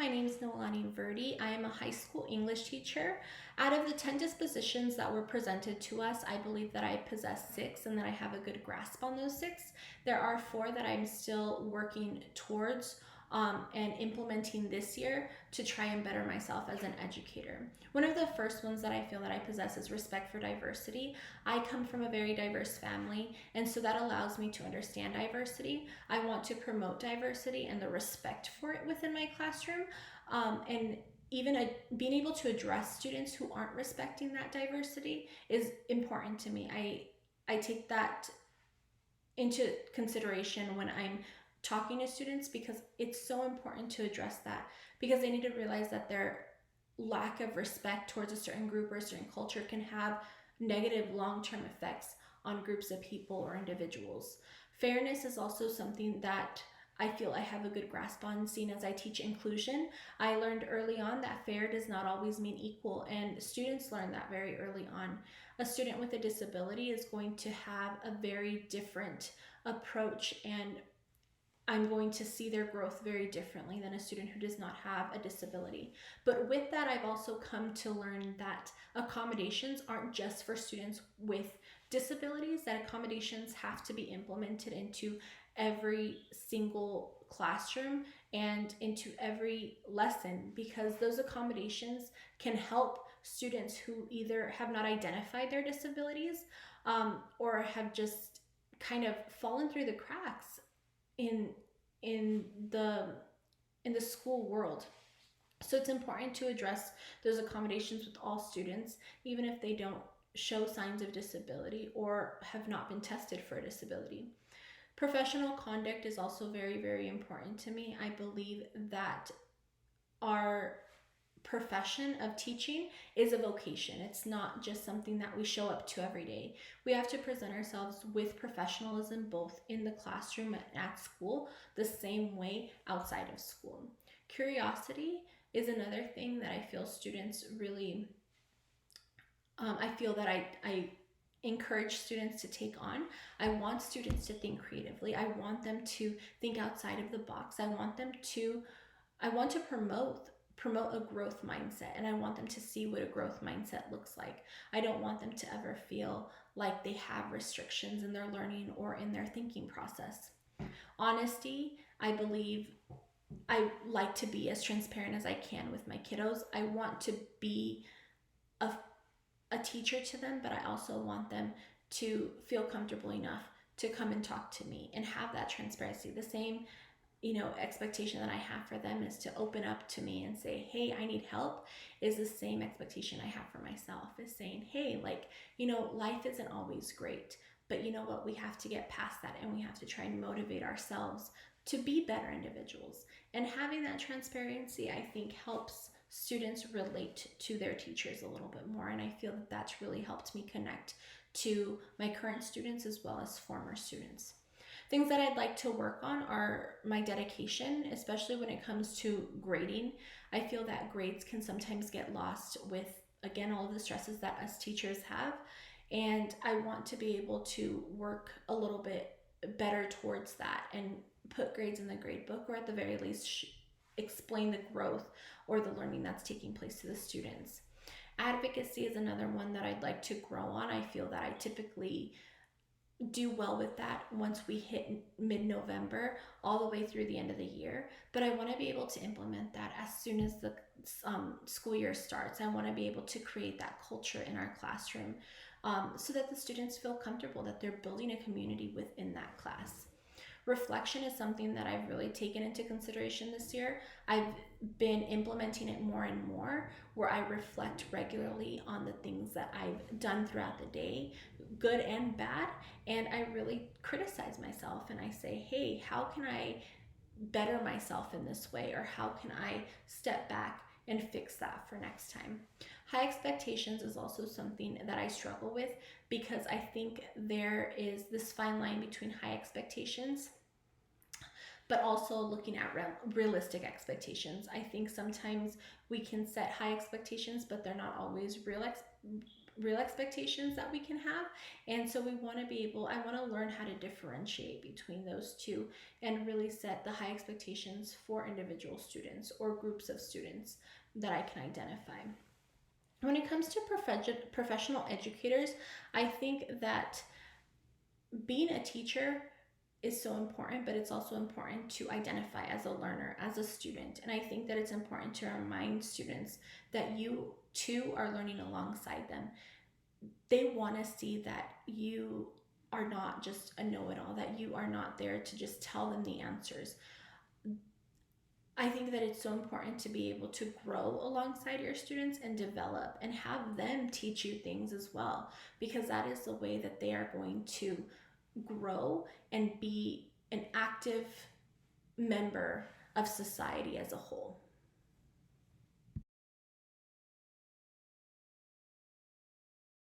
my name is Noelani Verdi. I am a high school English teacher. Out of the 10 dispositions that were presented to us, I believe that I possess 6 and that I have a good grasp on those 6. There are 4 that I'm still working towards and implementing this year to try and better myself as an educator. One of the first ones that I feel that I possess is respect for diversity. I come from a very diverse family, and so that allows me to understand diversity. I want to promote diversity and the respect for it within my classroom, and even being able to address students who aren't respecting that diversity is important to me. I take that into consideration when I'm talking to students, because it's so important to address that, because they need to realize that their lack of respect towards a certain group or a certain culture can have negative long-term effects on groups of people or individuals. Fairness is also something that I feel I have a good grasp on, seeing as I teach inclusion. I learned early on that fair does not always mean equal, and students learn that very early on. A student with a disability is going to have a very different approach, and I'm going to see their growth very differently than a student who does not have a disability. But with that, I've also come to learn that accommodations aren't just for students with disabilities, that accommodations have to be implemented into every single classroom and into every lesson, because those accommodations can help students who either have not identified their disabilities or have just kind of fallen through the cracks in in the school world. So it's important to address those accommodations with all students, even if they don't show signs of disability or have not been tested for a disability. Professional conduct is also very, very important to me. I believe that our profession of teaching is a vocation. It's not just something that we show up to every day. We have to present ourselves with professionalism both in the classroom and at school, the same way outside of school. Curiosity is another thing that I feel students really, I feel that I encourage students to take on. I want students to think creatively. I want them to think outside of the box. I want to promote a growth mindset, and I want them to see what a growth mindset looks like. I don't want them to ever feel like they have restrictions in their learning or in their thinking process. Honesty, I believe I like to be as transparent as I can with my kiddos. I want to be a teacher to them, but I also want them to feel comfortable enough to come and talk to me and have that transparency. The same expectation that I have for them is to open up to me and say, hey, I need help, is the same expectation I have for myself, is saying, hey, life isn't always great, but you know what, we have to get past that, and we have to try and motivate ourselves to be better individuals. And having that transparency, I think, helps students relate to their teachers a little bit more, and I feel that that's really helped me connect to my current students as well as former students. Things that I'd like to work on are my dedication, especially when it comes to grading. I feel that grades can sometimes get lost with, again, all of the stresses that us teachers have. And I want to be able to work a little bit better towards that and put grades in the grade book, or at the very least explain the growth or the learning that's taking place to the students. Advocacy is another one that I'd like to grow on. I feel that I typically do well with that once we hit mid-November all the way through the end of the year, but I want to be able to implement that as soon as the school year starts. I want to be able to create that culture in our classroom so that the students feel comfortable that they're building a community within that class. Reflection is something that I've really taken into consideration this year. I've been implementing it more and more, where I reflect regularly on the things that I've done throughout the day, good and bad, and I really criticize myself and I say, hey, how can I better myself in this way, or how can I step back and fix that for next time? High expectations is also something that I struggle with, because I think there is this fine line between high expectations but also looking at realistic expectations. I think sometimes we can set high expectations, but they're not always real expectations that we can have. And so we want to be able, I want to learn how to differentiate between those two and really set the high expectations for individual students or groups of students that I can identify. When it comes to professional educators, I think that being a teacher is so important, but it's also important to identify as a learner, as a student. And I think that it's important to remind students that you too are learning alongside them. They want to see that you are not just a know-it-all, that you are not there to just tell them the answers. I think that it's so important to be able to grow alongside your students and develop and have them teach you things as well, because that is the way that they are going to grow and be an active member of society as a whole.